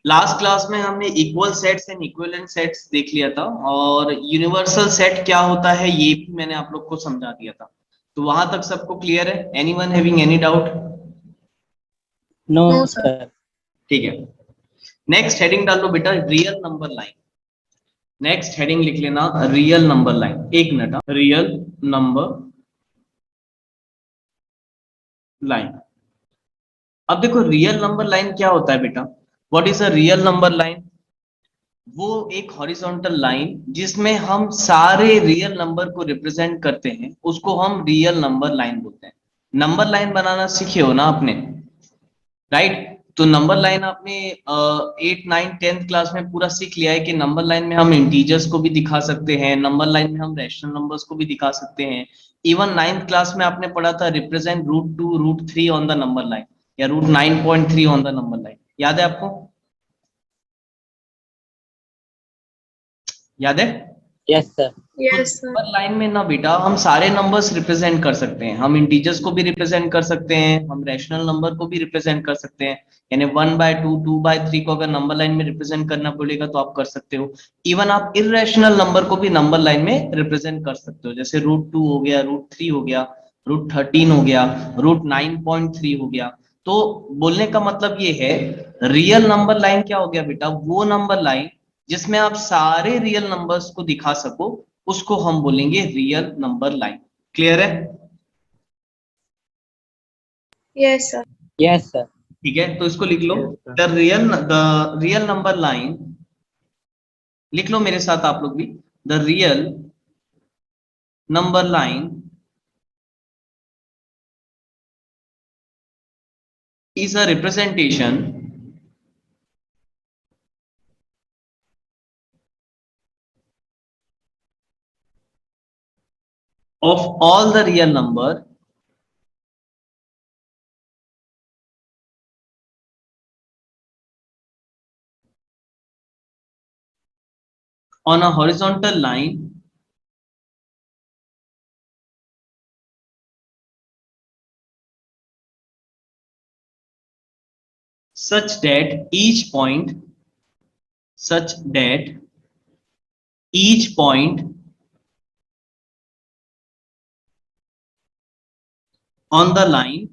Last class में हमने equal sets and equivalent sets देख लिया था और यूनिवर्सल सेट क्या होता है ये भी मैंने आप लोग को समझा दिया था। तो वहां तक सबको क्लियर है? Anyone having any doubt? No no sir. Sir. ठीक है, नेक्स्ट हेडिंग डाल लो बेटा, real number line. Next heading लिख लेना रियल नंबर लाइन। एक मिनट, रियल नंबर लाइन। अब देखो रियल नंबर लाइन क्या होता है बेटा, what is a real number line? वो एक हॉरिजॉन्टल लाइन जिसमें हम सारे रियल नंबर को रिप्रेजेंट करते हैं, उसको हम रियल नंबर लाइन बोलते हैं। नंबर लाइन बनाना सीखे हो ना आपने, राइट? तो नंबर लाइन आपने 8, 9, 10th क्लास में पूरा सीख लिया है कि नंबर लाइन में हम इंटीजर्स को भी दिखा सकते हैं, नंबर लाइन में हम रैशनल नंबर्स को भी दिखा सकते हैं। इवन 9th क्लास में आपने पढ़ा था represent √2 √3 on the number line, या √9.3 ऑन द नंबर लाइन। याद है आपको? याद है? Yes sir. तो यस सर। नंबर लाइन में ना बेटा हम सारे नंबर्स रिप्रेजेंट कर सकते हैं, हम इंटीजर्स को भी रिप्रेजेंट कर सकते हैं, हम रैशनल नंबर को भी रिप्रेजेंट कर सकते हैं। यानी 1/2 2/3 को अगर नंबर लाइन में रिप्रेजेंट करना पड़ेगा तो आप कर सकते हो। इवन आप इरेशनल नंबर को भी नंबर लाइन में रिप्रेजेंट कर सकते हो, जैसे √2 हो गया, √3 हो गया, √13 हो गया, √9.3 हो गया। तो बोलने का मतलब ये है, रियल नंबर लाइन क्या हो गया बेटा, वो नंबर लाइन जिसमें आप सारे रियल नंबर्स को दिखा सको, उसको हम बोलेंगे रियल नंबर लाइन। क्लियर है? Yes sir. Yes sir. ठीक है, तो इसको लिख लो, yes sir. The real number line. लिख लो मेरे साथ आप लोग भी, the real number line is a representation of all the real number on a horizontal line such that each point on the line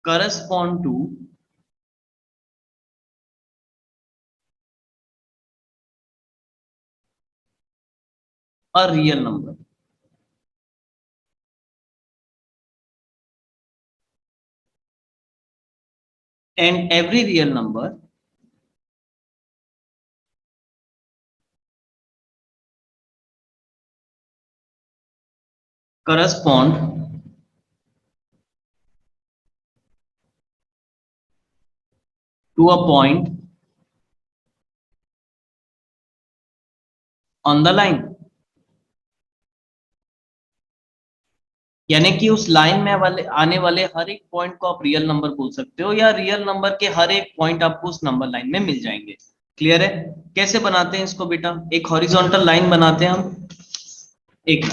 correspond to a real number. And every real number correspond to a point on the line। यानी कि उस line में वाले आने वाले हर एक point को आप रियल नंबर बोल सकते हो, या रियल नंबर के हर एक पॉइंट आपको उस नंबर लाइन में मिल जाएंगे। क्लियर है? कैसे बनाते हैं इसको बेटा, एक हॉरिजॉन्टल लाइन बनाते हैं हम। एक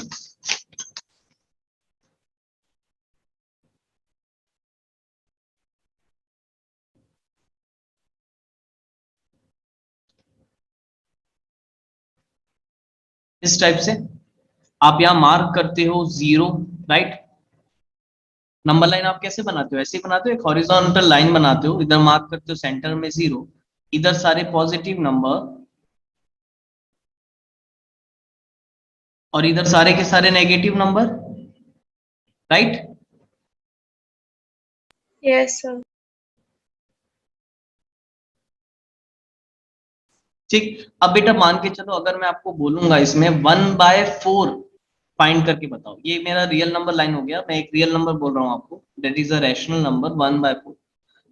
इस टाइप से आप यहां मार्क करते हो 0, राइट? नंबर लाइन आप कैसे बनाते हो, ऐसे ही बनाते हो, एक हॉरिजॉन्टल लाइन बनाते हो, इधर मार्क करते हो सेंटर में 0, इधर सारे पॉजिटिव नंबर और इधर सारे के सारे negative number, right? Yes sir. ठीक। अब बेटा मान के चलो, अगर मैं आपको बोलूंगा इसमें 1/4 फाइंड करके बताओ, ये मेरा रियल नंबर लाइन हो गया, मैं एक रियल नंबर बोल रहा हूँ आपको, that is a rational number 1/4।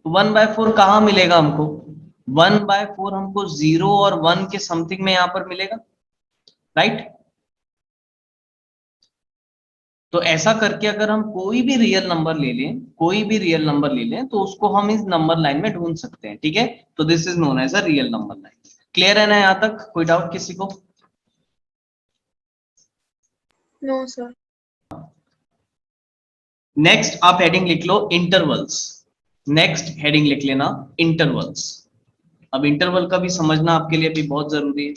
तो 1/4 कहाँ मिलेगा हमको? 1/4 हमको 0 और 1 के समथिंग में यहाँ पर मिलेगा, राइट? तो ऐसा करके अगर हम कोई भी रियल नंबर ले लें, कोई भी रियल नंबर ले लें, तो उसको हम इस नंबर लाइन में ढूंढ सकते हैं। ठीक है, तो this is known as a real number line. Clear है ना यहाँ तक? कोई डाउट किसी को? No sir. नेक्स्ट आप हेडिंग लिख लो इंटरवल्स, नेक्स्ट हेडिंग लिख लेना इंटरवल्स। अब इंटरवल का भी समझना आपके लिए भी बहुत जरूरी है।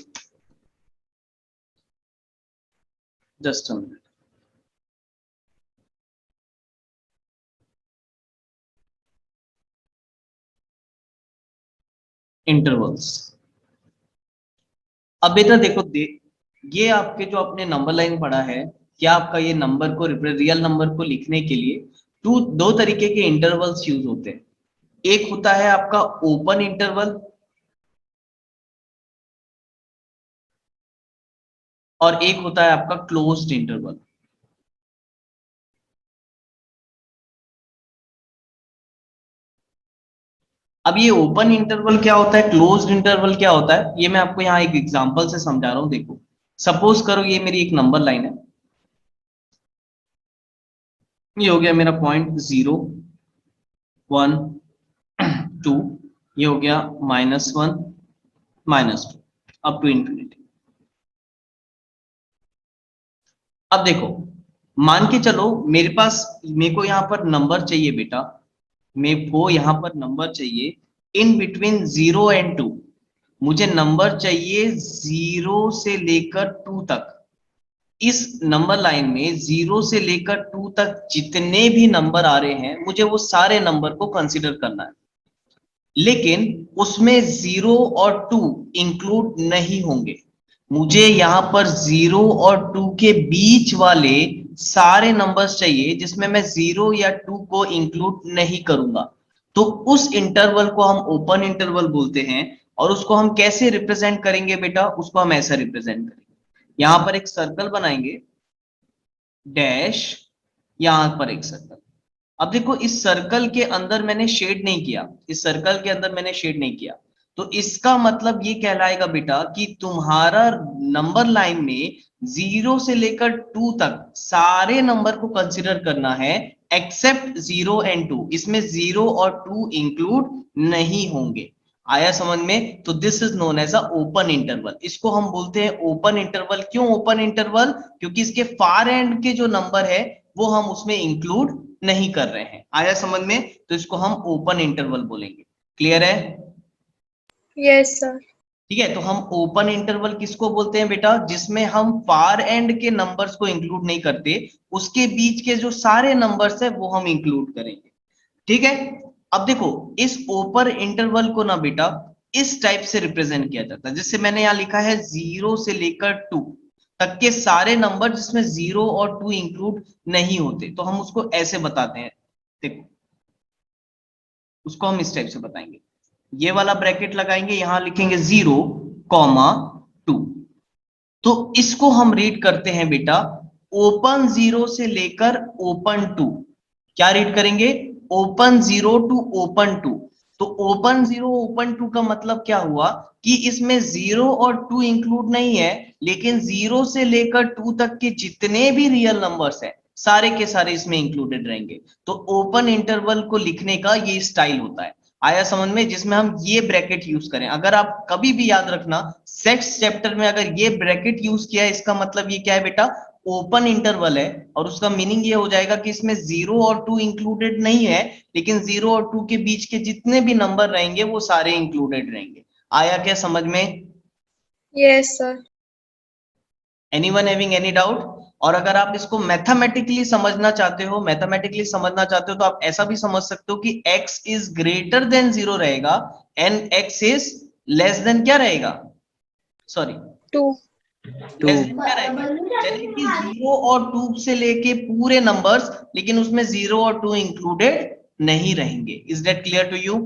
Just a minute. इंटरवल्स। अब बेटा देखो ये आपके जो आपने नंबर लाइन पढ़ा है, क्या आपका ये नंबर को रियल नंबर को लिखने के लिए दो तरीके के इंटरवल्स यूज होते हैं। एक होता है आपका ओपन इंटरवल और एक होता है आपका क्लोज्ड इंटरवल। अब ये ओपन इंटरवल क्या होता है, क्लोज्ड इंटरवल क्या होता है, ये मैं आपको यहाँ एक एग्जांपल से समझा रहा हूं। देखो सपोज करो ये मेरी एक नंबर लाइन है, ये हो गया मेरा पॉइंट 0 1 2, ये हो गया -1 -2 अप टू इंफिनिटी। अब देखो मान के चलो मेरे को यहाँ पर नंबर चाहिए बेटा, मेरे को यहाँ पर नंबर चाहिए इन बिटवीन 0 और 2। मुझे नंबर चाहिए 0 से लेकर 2 तक। इस नंबर लाइन में 0 से लेकर 2 तक जितने भी नंबर आ रहे हैं मुझे वो सारे नंबर को कंसीडर करना है, लेकिन उसमें 0 और 2 इंक्लूड नहीं होंगे। मुझे यहां पर 0 और 2 के बीच वाले सारे नंबर्स चाहिए जिसमें मैं 0 या 2 को इंक्लूड नहीं करूंगा। तो उस इंटरवल को हम ओपन इंटरवल बोलते हैं। और उसको हम कैसे रिप्रेजेंट करेंगे बेटा, उसको हम ऐसा रिप्रेजेंट करेंगे, यहां पर एक सर्कल बनाएंगे, डैश, यहां पर एक सर्कल। अब देखो इस सर्कल के अंदर मैंने शेड नहीं किया, इस सर्कल के अंदर मैंने शेड नहीं किया, तो इसका मतलब ये कहलाएगा बेटा कि तुम्हारा नंबर लाइन में 0 से लेकर 2 तक सारे नंबर को कंसीडर करना है एक्सेप्ट 0 और 2। इसमें 0 और 2 इंक्लूड नहीं होंगे। आया समझ में? तो this is known as a open interval. इसको हम बोलते हैं ओपन इंटरवल। क्यों ओपन इंटरवल? क्योंकि इसके फार एंड के जो नंबर है वो हम उसमें इंक्लूड नहीं कर रहे हैं। आया समझ में? तो इसको हम ओपन इंटरवल बोलेंगे। क्लियर है? Yes, sir. ठीक है, तो हम ओपन इंटरवल किसको बोलते हैं बेटा? जिसमें हम फार एंड के नंबर्स को इंक्लूड नहीं करते, उसके बीच के जो सारे नंबर्स है वो हम इंक्लूड करेंगे। ठीक है। अब देखो इस ओपन इंटरवल को ना बेटा इस टाइप से रिप्रेजेंट किया जाता है, जैसे मैंने यहां लिखा है 0 से लेकर 2 तक के सारे नंबर जिसमें 0 और 2 इंक्लूड नहीं होते, तो हम उसको ऐसे बताते हैं। देखो उसको हम इस टाइप से बताएंगे, ये वाला ब्रैकेट लगाएंगे, यहां लिखेंगे 0, 2। तो इसको हम रीड करते हैं बेटा ओपन 0 से लेकर ओपन 2। क्या रीड करेंगे? Open 0 to open 2। तो ओपन 0 ओपन 2 का मतलब क्या हुआ कि इसमें 0 और 2 इंक्लूड नहीं है, लेकिन 0 से लेकर 2 तक के जितने भी रियल नंबर्स हैं सारे के सारे इसमें इंक्लूडेड रहेंगे। तो ओपन इंटरवल को लिखने का ये स्टाइल होता है। आया समझ में? जिसमें हम ये ब्रैकेट यूज करें। अगर आप कभी भी याद रखना सेट्स चैप्टर में अगर ये ब्रैकेट यूज किया है, इसका मतलब ये क्या है बेटा? ओपन इंटरवल है। और उसका मीनिंग ये हो जाएगा कि इसमें 0 और 2 इंक्लूडेड नहीं है, लेकिन 0 और 2 के बीच के जितने भी नंबर रहेंगे वो सारे इंक्लूडेड रहेंगे। आया क्या समझ में? Yes, sir. Anyone having any doubt? और अगर आप इसको मैथमेटिकली समझना चाहते हो, तो आप ऐसा भी समझ सकते हो कि x इज ग्रेटर देन 0 रहेगा and x is less than क्या रहेगा? सॉरी, 2. लेस देन क्या रहेगा? चलिए कि 0 और 2 से लेके पूरे नंबर्स, लेकिन उसमें 0 और 2 इंक्लूडेड नहीं रहेंगे। Is that clear to you?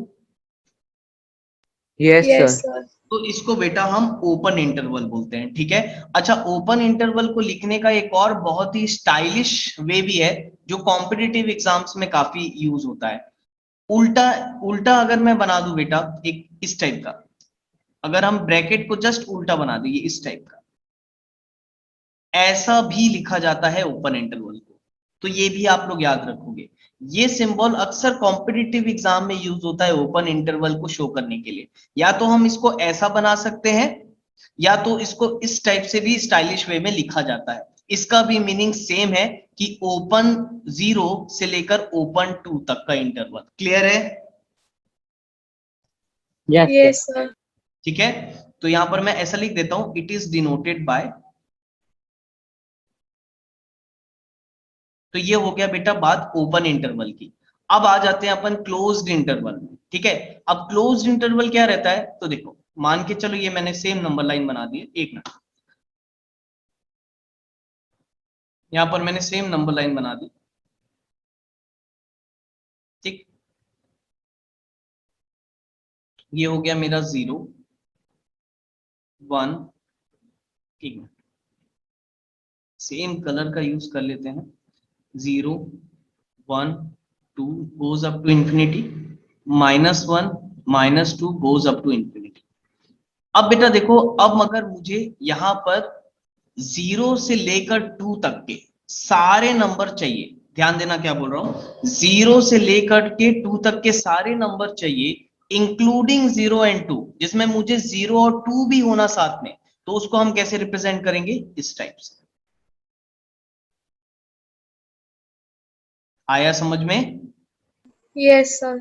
Yes, Yes, sir. sir. तो इसको बेटा हम ओपन इंटरवल बोलते हैं। ठीक है। अच्छा, ओपन इंटरवल को लिखने का एक और बहुत ही स्टाइलिश वे भी है जो कॉम्पिटिटिव एग्जाम्स में काफी यूज होता है। उल्टा उल्टा अगर मैं बना दूं बेटा एक इस टाइप का, अगर हम ब्रैकेट को जस्ट उल्टा बना दें इस टाइप का, ऐसा भी लिखा जाता है ओपन इंटरवल को। तो ये भी आप लोग याद रखोगे। ये सिंबल अक्सर कॉम्पिटिटिव एग्जाम में यूज होता है ओपन इंटरवल को शो करने के लिए। या तो हम इसको ऐसा बना सकते हैं, या तो इसको इस टाइप से भी स्टाइलिश वे में लिखा जाता है। इसका भी मीनिंग सेम है कि ओपन 0 से लेकर ओपन 2 तक का इंटरवल। क्लियर है? Yes, sir. Yes, sir. ठीक है, तो यहां पर मैं ऐसा लिख देता हूं, इट इज डिनोटेड बाय, तो ये हो गया बेटा बात ओपन इंटरवल की। अब आ जाते हैं अपन क्लोज्ड इंटरवल में। ठीक है, अब क्लोज्ड इंटरवल क्या रहता है, तो देखो मान के चलो ये मैंने सेम नंबर लाइन बना दी है, एक मिनट, यहां पर मैंने सेम नंबर लाइन बना दी। ठीक, ये हो गया मेरा 0 1, एक मिनट, सेम कलर का यूज कर लेते हैं, 0 1 2 goes up to infinity, -1 -2 goes up to infinity। अब बेटा देखो, अब अगर मुझे यहां पर 0 से लेकर 2 तक के सारे नंबर चाहिए, ध्यान देना क्या बोल रहा हूं, 0 से लेकर के 2 तक के सारे नंबर चाहिए, इंक्लूडिंग 0 एंड 2, जिसमें मुझे 0 और 2 भी होना साथ में, तो उसको हम कैसे रिप्रेजेंट करेंगे, इस टाइप से। आया समझ में? Yes, sir.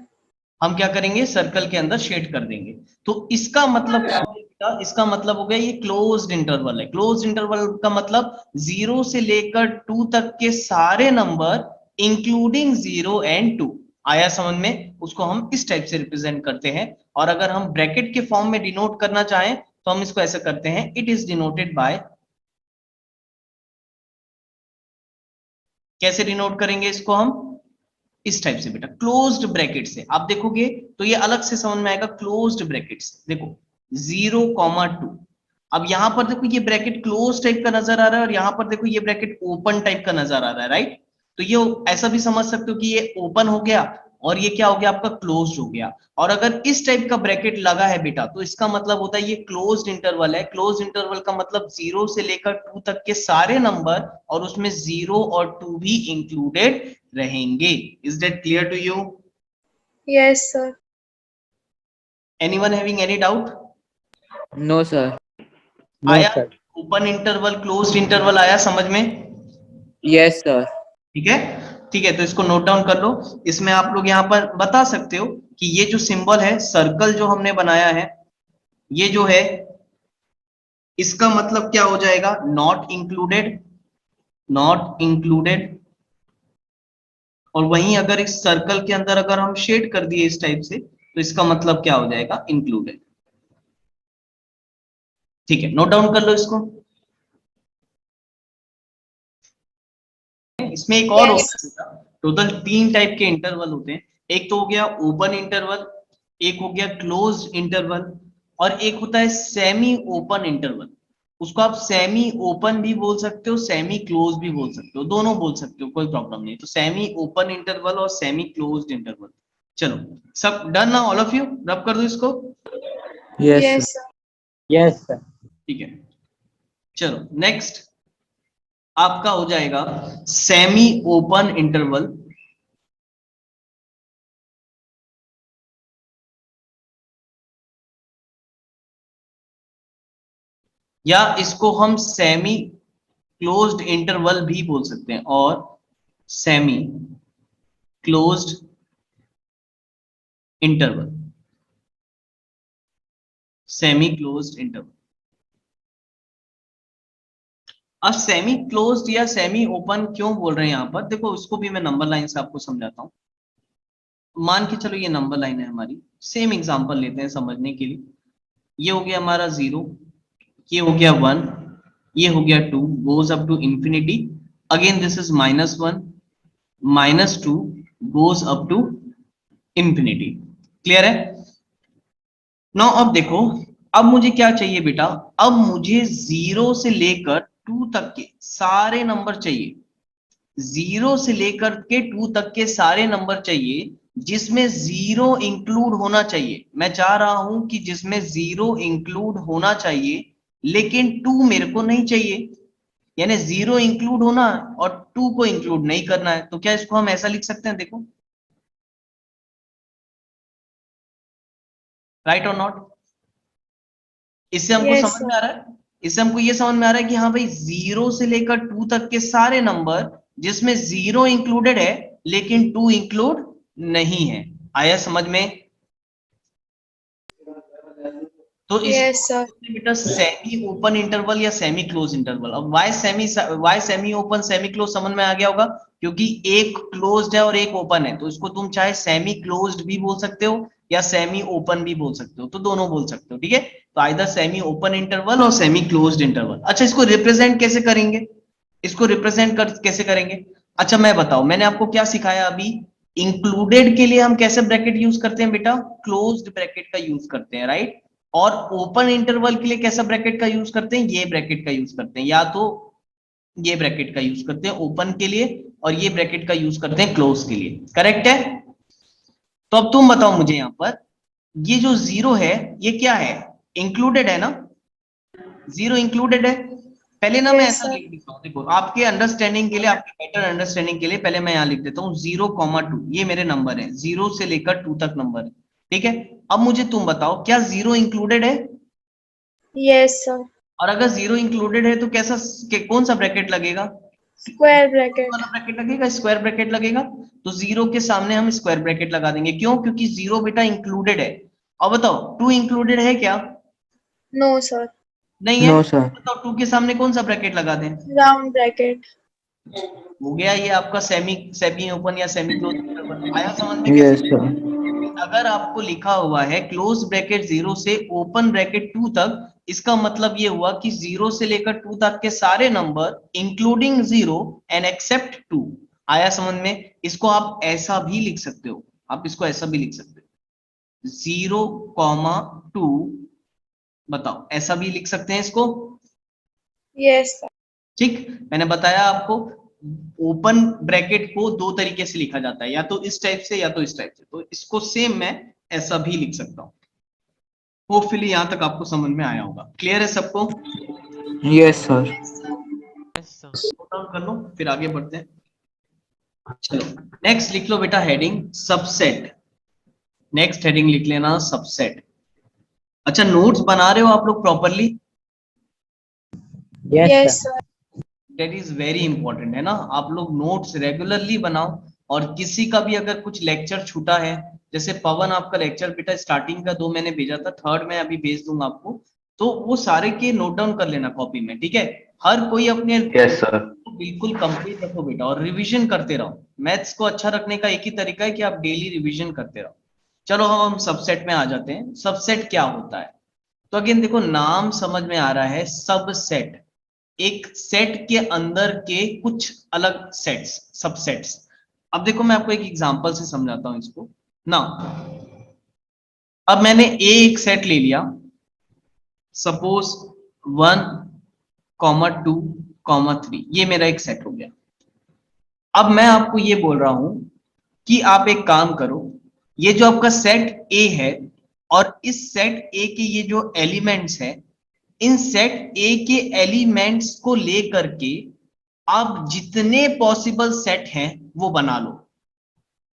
हम क्या करेंगे, सर्कल के अंदर शेड कर देंगे। तो इसका मतलब क्या हो गया, इसका मतलब हो गया ये क्लोज्ड इंटरवल है। क्लोज्ड इंटरवल का मतलब 0 से लेकर 2 तक के सारे नंबर इंक्लूडिंग 0 एंड 2। आया समझ में? उसको हम इस टाइप से रिप्रेजेंट करते हैं। और अगर हम ब्रैकेट के फॉर्म में डिनोट करना चाहें तो हम इसको ऐसे करते हैं, इट इज डिनोटेड बाय, कैसे डिनोट करेंगे इसको हम, इस टाइप से बेटा, क्लोज्ड ब्रैकेट से। आप देखोगे तो ये अलग से समझ में आएगा, क्लोज्ड ब्रैकेट से। देखो 0, 2, अब यहां पर देखो ये ब्रैकेट क्लोज टाइप का नजर आ रहा है, और यहां पर देखो ये ब्रैकेट ओपन टाइप का नजर आ रहा है, राइट? तो ये ऐसा भी समझ सकते हो कि ये ओपन हो गया और ये क्या हो गया आपका, क्लोज्ड हो गया। और अगर इस टाइप का ब्रैकेट लगा है बेटा, तो इसका मतलब होता है ये क्लोज्ड इंटरवल है। क्लोज्ड इंटरवल का मतलब 0 से लेकर 2 तक के सारे नंबर, और उसमें 0 और 2 भी इंक्लूडेड रहेंगे। Is that clear to you? Yes, sir. Anyone having any doubt? No, sir. No, आया? sir. Open interval closed interval आया समझ में? Yes, sir. ठीक है, ठीक है, तो इसको नोट डाउन कर लो। इसमें आप लोग यहाँ पर बता सकते हो कि ये जो सिंबल है, सर्कल जो हमने बनाया है, ये जो है, इसका मतलब क्या हो जाएगा, नॉट इंक्लूडेड, नॉट इंक्लूडेड। और वहीं अगर इस सर्कल के अंदर अगर हम शेड कर दिए इस टाइप से, तो इसका मतलब क्या हो जाएगा, इंक्लूडेड। ठीक है, नोट डाउन कर लो इसको। इसमें एक और Yes. होता है, टोटल 3 टाइप के इंटरवल होते हैं। एक तो हो गया ओपन इंटरवल, एक हो गया क्लोज्ड इंटरवल, और एक होता है सेमी ओपन इंटरवल। उसको आप सेमी ओपन भी बोल सकते हो, सेमी क्लोज भी बोल सकते हो, दोनों बोल सकते हो, कोई प्रॉब्लम नहीं। तो सेमी ओपन इंटरवल और सेमी क्लोज्ड इंटरवल। चलो, सब डन ना, ऑल ऑफ यू रब कर दो इसको। Yes, sir. Yes, sir. Yes, sir. ठीक है, चलो नेक्स्ट आपका हो जाएगा सेमी ओपन इंटरवल, या इसको हम सेमी क्लोज्ड इंटरवल भी बोल सकते हैं, और semi closed interval, semi closed interval. अब सेमी क्लोज्ड या सेमी ओपन क्यों बोल रहे हैं यहां पर, देखो उसको भी मैं नंबर लाइन से आपको समझाता हूं। मान के चलो ये नंबर लाइन है हमारी, सेम एग्जांपल लेते हैं समझने के लिए। ये हो गया हमारा 0, ये हो गया 1, ये हो गया 2, goes up to infinity. Again this is -1 -2 goes up to infinity. Clear है? नो, अब देखो, अब मुझे क्या चाहिए बेटा, अब मुझे 0 से लेकर 2 तक के सारे नंबर चाहिए। 0 से लेकर के 2 तक के सारे नंबर चाहिए, जिसमें 0 इंक्लूड होना चाहिए। मैं चाह रहा हूं कि जिसमें 0 इंक्लूड होना चाहिए, लेकिन 2 मेरे को नहीं चाहिए। यानी 0 इंक्लूड होना और 2 को इंक्लूड नहीं करना है। तो क्या इसको हम ऐसा लिख सकते हैं, देखो, राइट और नॉट? इससे हमको Yes, समझ sir. में आ रहा है? इससे हमको ये समझ में आ रहा है कि हाँ भाई 0 से लेकर 2 तक के सारे नंबर जिसमें 0 इंक्लूडेड है लेकिन 2 इंक्लूड नहीं है। आया समझ में? तो Yes, इसको sir. बोलते हैं बेटा सेमी ओपन इंटरवल या सेमी क्लोज इंटरवल। अब why semi open semi close समझ में आ गया होगा, क्योंकि एक क्लोज्ड है और एक ओपन है, तो इसको तुम चाहे सेमी क्लोज्ड भी बोल सकते हो या सेमी ओपन भी बोल सकते हो, तो दोनों बोल सकते हो, ठीक है। तो आइदर सेमी ओपन इंटरवल और सेमी क्लोज्ड इंटरवल। अच्छा, इसको रिप्रेजेंट कैसे करेंगे? इसको रिप्रेजेंट कैसे करेंगे? अच्छा मैं बताओ, मैंने आपको क्या सिखाया अभी। इंक्लूडेड के लिए हम कैसे ब्रैकेट यूज करते हैं बेटा? क्लोज्ड ब्रैकेट का यूज करते हैं, राइट। और ओपन इंटरवल के लिए कैसा ब्रैकेट का यूज करते हैं? ये ब्रैकेट का यूज करते हैं, या तो ये ब्रैकेट का यूज करते हैं ओपन के लिए और ये ब्रैकेट का यूज करते हैं क्लोज के लिए, करेक्ट है। तो अब तुम बताओ मुझे, यहां पर ये जो 0 है ये क्या है? इंक्लूडेड है ना? 0 इंक्लूडेड है। पहले ना मैं Yes, ऐसा sir. लिख देता हूँ, देखो आपके अंडरस्टैंडिंग के लिए, आपके बेटर अंडरस्टैंडिंग के लिए पहले मैं यहाँ लिख देता हूँ 0,2। ये मेरे नंबर है, 0 से लेकर 2 तक नंबर है, ठीक है। अब मुझे तुम बताओ, क्या 0 इंक्लूडेड है? Yes, sir. और अगर 0 इंक्लूडेड है तो कैसा कौन सा ब्रैकेट लगेगा? Square bracket. वाला ब्रैकेट लगेगा, स्क्वायर ब्रैकेट लगेगा। तो 0 के सामने हम स्क्वायर ब्रैकेट लगा देंगे, क्यों? क्योंकि 0 बेटा इंक्लूडेड है। अब बताओ 2 इंक्लूडेड है क्या? No, sir. नहीं है। No, sir. बताओ 2 के सामने कौन सा ब्रैकेट लगा दें? Round bracket. हो गया ये आपका सेमी सेमी ओपन या सेमी क्लोज इंटरवल। आया समझ में कैसे? Yes, sir. अगर आपको लिखा हुआ है क्लोज ब्रैकेट 0 से ओपन ब्रैकेट 2 तक, इसका मतलब ये हुआ कि 0 से लेकर 2 तक के सारे नंबर इंक्लूडिंग 0 एंड एक्सेप्ट 2। आया समझ में? इसको आप ऐसा भी लिख सकते हो, आप इसको ऐसा भी लिख सकते हो 0,2। बताओ, ऐसा भी लिख सकते हैं इसको, Yes, sir. ठीक। मैंने बताया आपको ओपन ब्रैकेट को दो तरीके से लिखा जाता है, या तो इस टाइप से या तो इस टाइप से, तो इसको सेम मैं ऐसा भी लिख सकता हूं। होपफुली यहां तक आपको समझ में आया होगा, क्लियर है सबको? Yes, sir. नोट डाउन कर लो, फिर आगे बढ़ते हैं। चलो नेक्स्ट लिख लो बेटा हेडिंग सबसेट। नेक्स्ट हेडिंग लिख लेना सबसेट। अच्छा, नोट्स बना रहे हो आप लोग properly? Yes, Yes, sir. sir. That is very important है ना, आप लोग नोट्स रेगुलरली बनाओ। और किसी का भी अगर कुछ लेक्चर छूटा है, जैसे पवन आपका लेक्चर बेटा स्टार्टिंग का 2 मैंने भेजा था, थर्ड में अभी भेज दूंगा आपको, तो वो सारे के नोट डाउन कर लेना कॉपी में, ठीक है। हर कोई अपने यस सर। बिल्कुल कंप्लीट रखो बेटा, और रिवीजन करते रहो। मैथ्स को अच्छा रखने का एक ही तरीका है कि आप डेली रिवीजन करते रहो। चलो हम सबसेट में आ जाते हैं। सबसेट क्या होता है? तो अगेन देखो, नाम समझ में आ रहा है, सबसेट एक सेट के अंदर के कुछ अलग सेट्स, सबसेट्स। अब देखो मैं आपको एक एग्जांपल से समझाता हूं इसको ना। अब मैंने एक सेट ले लिया, सपोज 1,2,3, ये मेरा एक सेट हो गया। अब मैं आपको ये बोल रहा हूं कि आप एक काम करो, ये जो आपका सेट ए है और इस सेट ए के ये जो एलिमेंट्स हैं, इन सेट ए के एलिमेंट्स को लेकर के आप जितने पॉसिबल सेट हैं वो बना लो।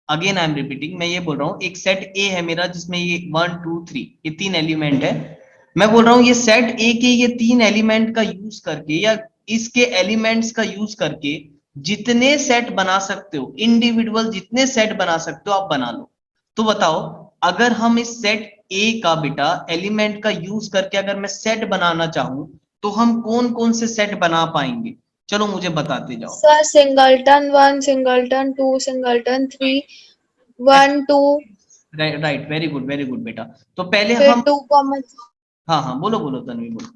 अगेन आई एम रिपीटिंग, मैं ये बोल रहा हूं एक सेट ए है मेरा जिसमें ये 1 2 3 ये 3 एलिमेंट है। मैं बोल रहा हूं ये सेट ए के ये 3 एलिमेंट का यूज करके या इसके एलिमेंट्स का यूज करके जितने सेट बना सकते हो, इंडिविजुअल जितने सेट बना सकते हो आप बना लो। तो बताओ, अगर हम इस सेट ए का बेटा एलिमेंट का यूज करके अगर मैं सेट बनाना चाहूं, तो हम कौन कौन से सेट बना पाएंगे? चलो मुझे बताते जाओ। Sir, singleton 1, singleton 2, singleton 3, 1, 2, right, very good बेटा। तो पहले फिर हम, 2, हाँ हाँ बोलो बोलो तन्वी बोलो।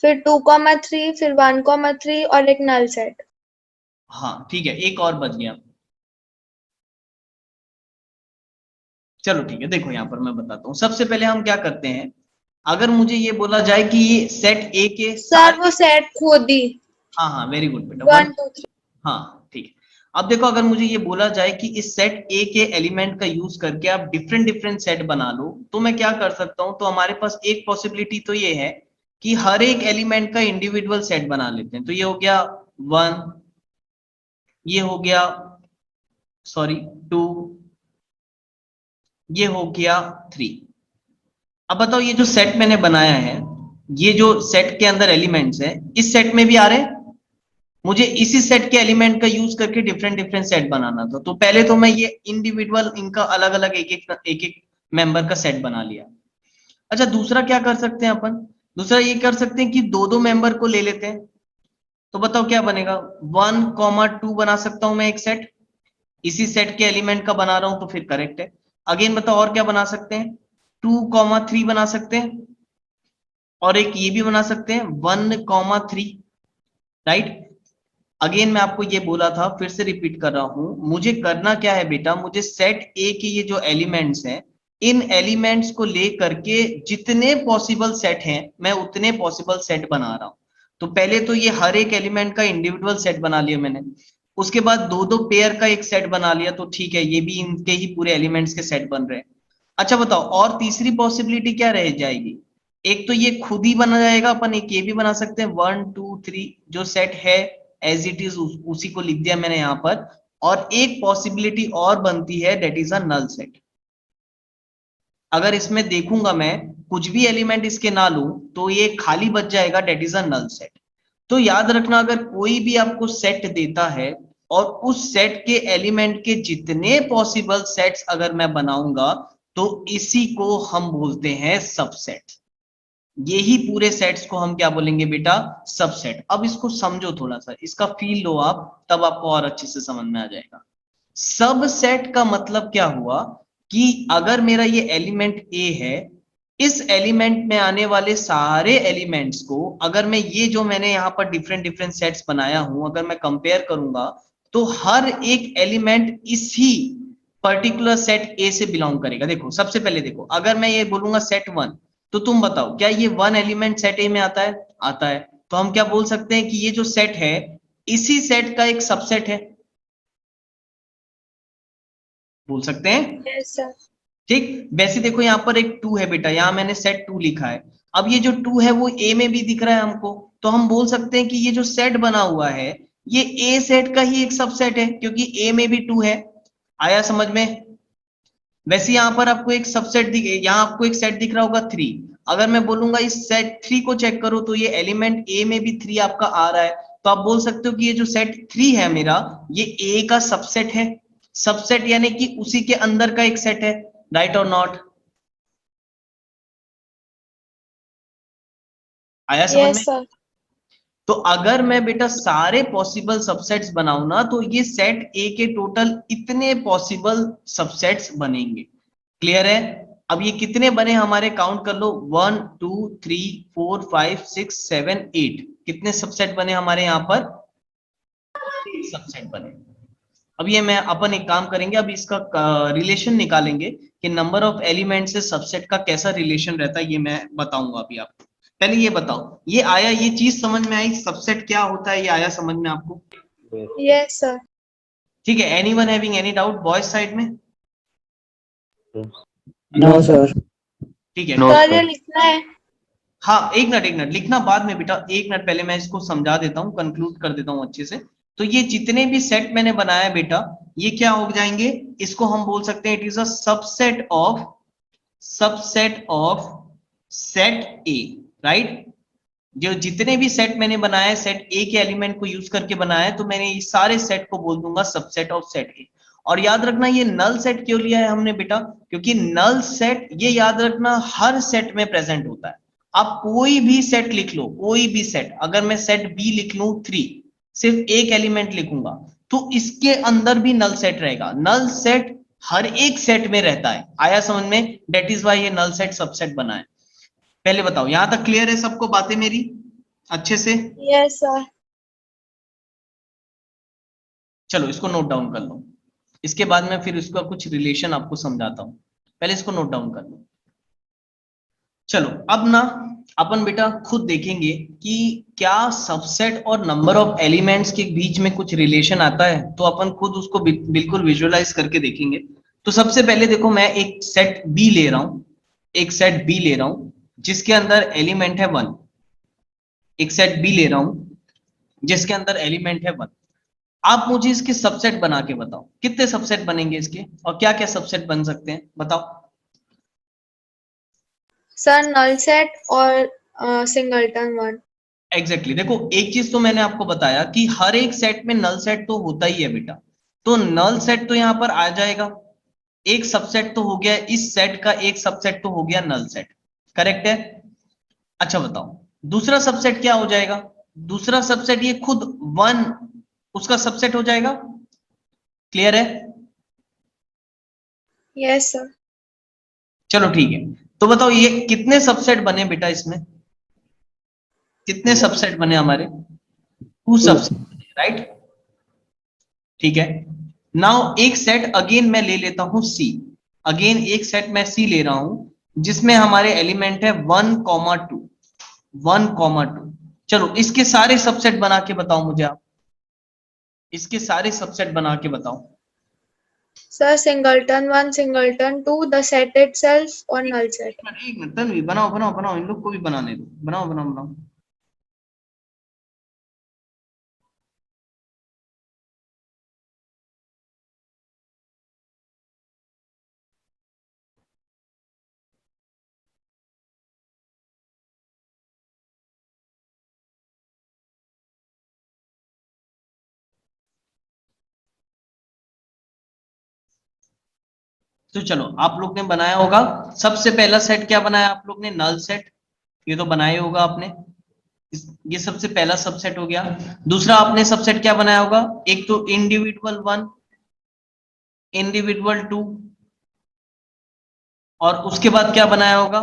फिर 2, 3, फिर 1, 3 और एक नल सेट। हाँ ठीक है, एक और बच गया। चलो ठीक है, देखो यहाँ पर मैं बताता हूँ। सबसे पहले हम क्या करते हैं, अगर मुझे ये बोला जाए कि ये सेट ए के सर सारे, वो सेट खुद ही हाँ हाँ वेरी गुड बेटा, 1, 2, 3। हाँ ठीक है। अब देखो, अगर मुझे ये बोला जाए कि इस सेट ए के एलिमेंट का यूज करके आप डिफरेंट डिफरेंट सेट बना लो, तो मैं क्या कर सकता हूँ? तो हमारे पास एक पॉसिबिलिटी तो ये है कि हर एक एलिमेंट का इंडिविजुअल सेट बना लेते हैं। तो ये हो गया 1, ये हो गया सॉरी 2, ये हो गया 3। अब बताओ, ये जो सेट मैंने बनाया है ये जो सेट के अंदर एलिमेंट्स है इस सेट में भी आ रहे हैं, मुझे इसी सेट के एलिमेंट का यूज करके डिफरेंट डिफरेंट सेट बनाना था। तो पहले तो मैं ये इंडिविजुअल इनका अलग अलग एक एक मेंबर का सेट बना लिया। अच्छा, दूसरा क्या कर सकते हैं अपन, दूसरा ये कर सकते हैं कि दो दो मेंबर को ले लेते हैं। तो बताओ क्या बनेगा, 1, 2 बना सकता हूं मैं एक सेट, इसी सेट के एलिमेंट का बना रहा हूं तो फिर करेक्ट है। अगेन बताओ और क्या बना सकते हैं, 2, 3 बना सकते हैं, और एक ये भी बना सकते हैं 1, 3, राइट। अगेन मैं आपको ये बोला था, फिर से रिपीट कर रहा हूं, मुझे करना क्या है बेटा, मुझे सेट ए के ये जो एलिमेंट्स हैं इन एलिमेंट्स को लेकर के जितने पॉसिबल सेट हैं मैं उतने पॉसिबल सेट बना रहा हूं। तो पहले तो ये हर एक एलिमेंट का इंडिविजुअल सेट बना लिया मैंने, उसके बाद दो दो पेयर का एक सेट बना लिया, तो ठीक है ये भी इनके ही पूरे एलिमेंट्स के सेट बन रहे हैं। अच्छा बताओ और तीसरी पॉसिबिलिटी क्या रह जाएगी, एक तो ये खुद ही बना जाएगा, अपन एक ये भी बना सकते हैं 1, 2, 3 जो सेट है एज इट इज उसी को लिख दिया मैंने यहां पर, और एक पॉसिबिलिटी और बनती है that is a null set. अगर इसमें देखूंगा मैं कुछ भी एलिमेंट इसके ना लूं तो ये खाली बच जाएगा, that is a null set. तो याद रखना अगर कोई भी आपको सेट देता है और उस सेट के एलिमेंट के जितने पॉसिबल सेट्स अगर मैं बनाऊंगा तो इसी को हम बोलते हैं सबसेट। यही पूरे सेट्स को हम क्या बोलेंगे बेटा, सबसेट। अब इसको समझो थोड़ा सा, इसका फील लो आप, तब आपको और अच्छे से समझ में आ जाएगा। सबसेट का मतलब क्या हुआ कि अगर मेरा ये एलिमेंट ए है, इस एलिमेंट में आने वाले सारे एलिमेंट्स को अगर मैं ये जो मैंने यहाँ पर डिफरेंट डिफरेंट सेट्स बनाया हूं अगर मैं कंपेयर करूंगा तो हर एक एलिमेंट इसी पर्टिकुलर सेट ए से बिलोंग करेगा। देखो सबसे पहले देखो, अगर मैं ये बोलूंगा सेट 1, तो तुम बताओ क्या ये 1 एलिमेंट सेट ए में आता है, आता है। तो हम क्या बोल सकते हैं कि ये जो सेट है इसी सेट का एक सबसेट है, बोल सकते हैं। Yes, sir. ठीक, वैसे देखो यहाँ पर एक 2 है बेटा, यहाँ मैंने सेट 2 लिखा है। अब ये जो 2 है वो ए में भी दिख रहा है हमको, तो हम बोल सकते हैं कि ये जो सेट बना हुआ है ये ए सेट का ही एक सबसेट है क्योंकि ए में भी 2 है। आया समझ में। वैसे यहाँ पर आपको एक सबसेट दिख, यहाँ आपको एक सेट दिख रहा होगा 3। अगर मैं बोलूंगा इस सेट 3 को चेक करो तो ये एलिमेंट ए में भी 3 आपका आ रहा है, तो आप बोल सकते हो कि ये जो सेट 3 है मेरा ये ए का सबसेट है। सबसेट यानी कि उसी के अंदर का एक सेट है, राइट और नॉट। आया समझ में। Yes, sir. तो अगर मैं बेटा सारे पॉसिबल सबसेट्स बनाऊं ना तो ये सेट ए के टोटल इतने पॉसिबल सबसेट्स बनेंगे। क्लियर है। अब ये कितने बने हमारे, काउंट कर लो, 1, 2, 3, 4, 5, 6, 7, 8, कितने सबसेट बने हमारे यहाँ पर, सबसेट बने। अब ये मैं अपन एक काम करेंगे, अब इसका रिलेशन निकालेंगे कि नंबर ऑफ एलिमेंट से सबसेट का कैसा रिलेशन रहता है, ये मैं बताऊंगा अभी आपको। पहले ये बताओ, ये आया, ये चीज समझ में आई, सबसेट क्या होता है, ये आया समझ में आपको। Yes, sir. ठीक है, anyone having any doubt boys side में। No, sir. ठीक है। No, sir sir. ये लिखना है। हाँ एक मिनट लिखना बाद में बेटा, एक मिनट पहले मैं इसको समझा देता हूँ, कंक्लूड कर देता हूँ अच्छे से। तो ये जितने भी सेट मैंने बनाया बेटा ये क्या हो जाएंगे, इसको हम बोल सकते हैं it is a subset of set A, right. जो जितने भी सेट मैंने बनाए सेट ए के एलिमेंट को यूज करके बनाया है तो मैंने इस सारे सेट को बोल दूंगा सबसेट ऑफ सेट ए। और याद रखना ये नल सेट क्यों लिया है हमने बेटा, क्योंकि नल सेट ये याद रखना हर सेट में प्रेजेंट होता है। आप कोई भी सेट लिख लो, कोई भी सेट, अगर मैं सेट बी लिख लूं 3, सिर्फ एक एलिमेंट लिखूंगा तो इसके अंदर भी नल सेट रहेगा। नल सेट हर एक सेट में रहता है, आया समझ में, डेट इज वाई ये नल सेट सबसेट बना है। पहले बताओ यहां तक क्लियर है सबको बातें मेरी अच्छे से। Yes, sir. चलो इसको नोट डाउन कर लो, इसके बाद मैं फिर इसका कुछ रिलेशन आपको समझाता हूं, पहले इसको नोट डाउन कर लो। चलो अब ना अपन बेटा खुद देखेंगे कि क्या सबसेट और नंबर ऑफ एलिमेंट्स के बीच में कुछ रिलेशन आता है, तो अपन खुद उसको बिल्कुल विजुअलाइज करके देखेंगे। तो सबसे पहले देखो मैं एक सेट बी ले रहा हूं, एक सेट बी ले रहा हूं जिसके अंदर एलिमेंट है 1, एक सेट बी ले रहा हूं जिसके अंदर एलिमेंट है 1। आप मुझे इसके सबसेट बना के बताओ कितने सबसेट बनेंगे इसके, और क्या क्या सबसेट बन सकते हैं बताओ। सर नल सेट और Singleton 1. एग्जैक्टली देखो एक चीज तो मैंने आपको बताया कि हर एक सेट में नल सेट तो होता ही है बेटा, तो नल सेट तो यहाँ पर आ जाएगा, एक सबसेट तो हो गया, इस सेट का एक सबसेट तो हो गया नल सेट, करेक्ट है। अच्छा बताओ दूसरा सबसेट क्या हो जाएगा, दूसरा सबसेट ये खुद वन उसका सबसेट हो जाएगा, क्लियर है। Yes, sir. चलो ठीक है, तो बताओ ये कितने सबसेट बने बेटा, इसमें कितने सबसेट बने हमारे, 2 सबसेट, राइट। ठीक है, नाउ एक सेट अगेन मैं ले लेता हूं सी, अगेन एक सेट मैं सी ले रहा हूं जिसमें हमारे एलिमेंट है 1,2, 1,2। चलो इसके सारे सबसेट बना के बताओ मुझे आप, इसके सारे सबसेट बना के बताओ। Sir, Singleton 1, Singleton 2, the set itself or null set. एक मिनट तन्वी, बनाओ बनाओ बनाओ, इन लोग को भी बनाने दो, बनाओ बनाओ बनाओ। तो चलो आप लोग ने बनाया होगा, सबसे पहला सेट क्या बनाया आप लोग ने, नल सेट, ये तो बनाया होगा आपने, ये सबसे पहला सबसेट हो गया। दूसरा आपने सबसेट क्या बनाया होगा, एक तो इंडिविजुअल 1, इंडिविजुअल 2, और उसके बाद क्या बनाया होगा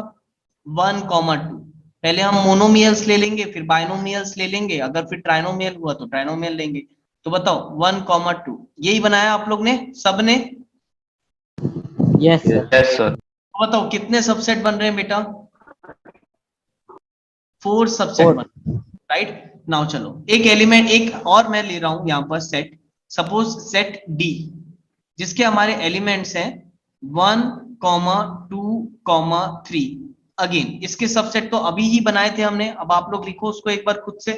1,2। पहले हम मोनोमियल्स ले लेंगे, फिर बाइनोमियल्स ले लेंगे, अगर फिर ट्राइनोमियल हुआ तो ट्राइनोमियल लेंगे। तो बताओ 1,2 यही बनाया आप लोग ने सब ने। Yes, sir. Yes, sir. तो बताओ कितने सबसेट बन रहे हैं बेटा, 4 सबसेट 4. बन, राइट। नाउ चलो एक एलिमेंट एक और मैं ले रहा हूं यहां पर सेट, सपोज सेट डी, जिसके हमारे एलिमेंट्स हैं 1,2,3। अगेन इसके सबसेट तो अभी ही बनाए थे हमने, अब आप लोग लिखो उसको एक बार खुद से,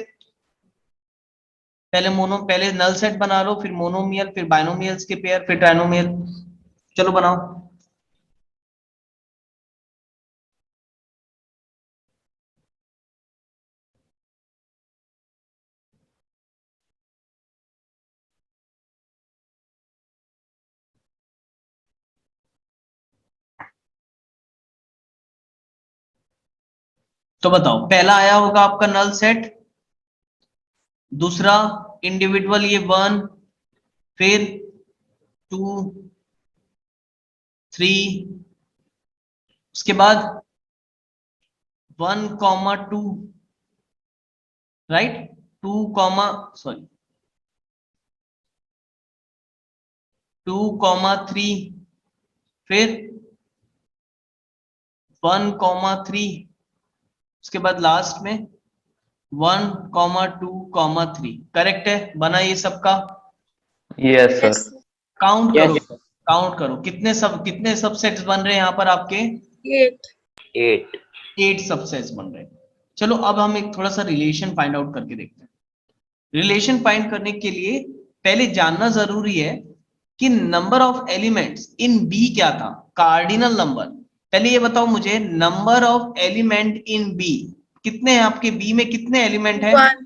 पहले नल सेट बना लो, फिर मोनोमियल, फिर बाइनोमियल्स के पेयर, फिर ट्राइनोमियल। चलो बनाओ। तो बताओ पहला आया होगा आपका नल सेट, दूसरा इंडिविजुअल ये 1, फिर 2, 3, उसके बाद 1,2, राइट, 2, सॉरी 2,3, फिर 1,3, उसके बाद लास्ट में 1,2,3। करेक्ट है, बना ये सबका। Yes, sir. Yes, sir. Count Yes, करो, sir. काउंट करो कितने सबसेट्स बन रहे हैं यहाँ पर आपके, 8. 8. 8 सबसेट्स बन रहे हैं। चलो अब हम एक थोड़ा सा रिलेशन फाइंड आउट करके देखते हैं। रिलेशन फाइंड करने के लिए पहले जानना जरूरी है कि number of elements in B क्या था, कार्डिनल नंबर। पहले ये बताओ मुझे number of element in B कितने हैं, आपके बी में कितने एलिमेंट है, 1.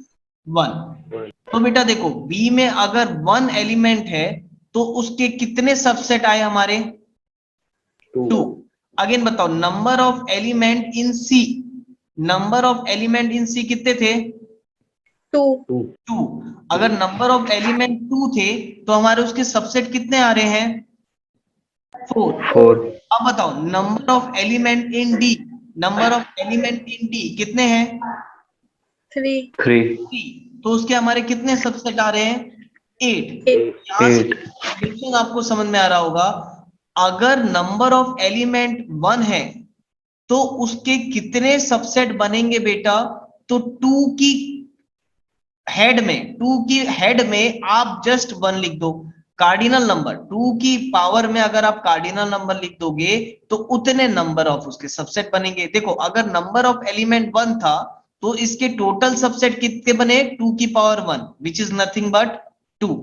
1। तो बेटा देखो बी में अगर 1 एलिमेंट है तो उसके कितने सबसेट आए हमारे, 2। अगेन बताओ number of element in C, number of element in C कितने थे, 2. 2। अगर नंबर ऑफ एलिमेंट 2 थे तो हमारे उसके सबसेट कितने आ रहे हैं, 4। 4. अब बताओ number of element in D, number of element in D कितने हैं, 3. 3. 3। तो उसके हमारे कितने सबसेट आ रहे हैं, 8। 8. यहाँ से 8. रिलेशन आपको समझ में आ रहा होगा, अगर नंबर ऑफ एलिमेंट 1 है तो उसके कितने सबसेट बनेंगे बेटा, तो 2 की हेड में आप जस्ट 1 लिख दो, कार्डिनल नंबर 2 की पावर में अगर आप कार्डिनल नंबर लिख दोगे तो उतने नंबर ऑफ उसके सबसेट बनेंगे। देखो अगर नंबर ऑफ एलिमेंट 1 था तो इसके टोटल सबसेट कितने बने, 2 की power 1 which is nothing but 2।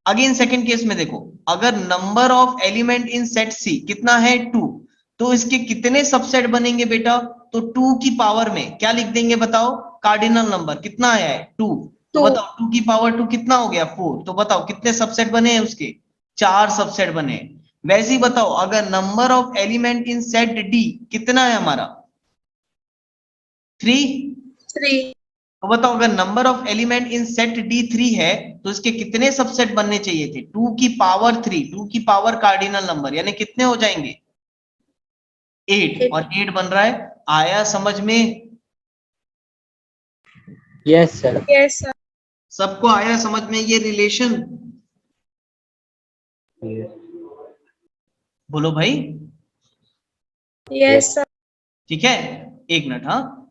Again second case में देखो, अगर number of element in set C कितना है, 2, तो इसके कितने सबसेट बनेंगे बेटा? तो 2 की पावर में क्या लिख देंगे बताओ? कार्डिनल नंबर कितना आया है? 2। तो 2. बताओ 2 की पावर 2 कितना हो गया? 4। तो बताओ कितने सबसेट बने हैं उसके? 4 सबसेट बने हैं। वैसे ही बताओ अगर number of element in set D कितना है हमारा? 3। 3. तो बताओ अगर number of element in set D 3 है तो इसके कितने सबसेट बनने चाहिए थे? 2 की पावर 3, 2 की पावर कार्डिनल नंबर, यानी कितने हो जाएंगे? 8। और 8 बन रहा है। आया समझ में? Yes, sir. Yes, sir. सबको आया समझ में ये रिलेशन? बोलो भाई। Yes, sir. ठीक है, एक मिनट। हाँ,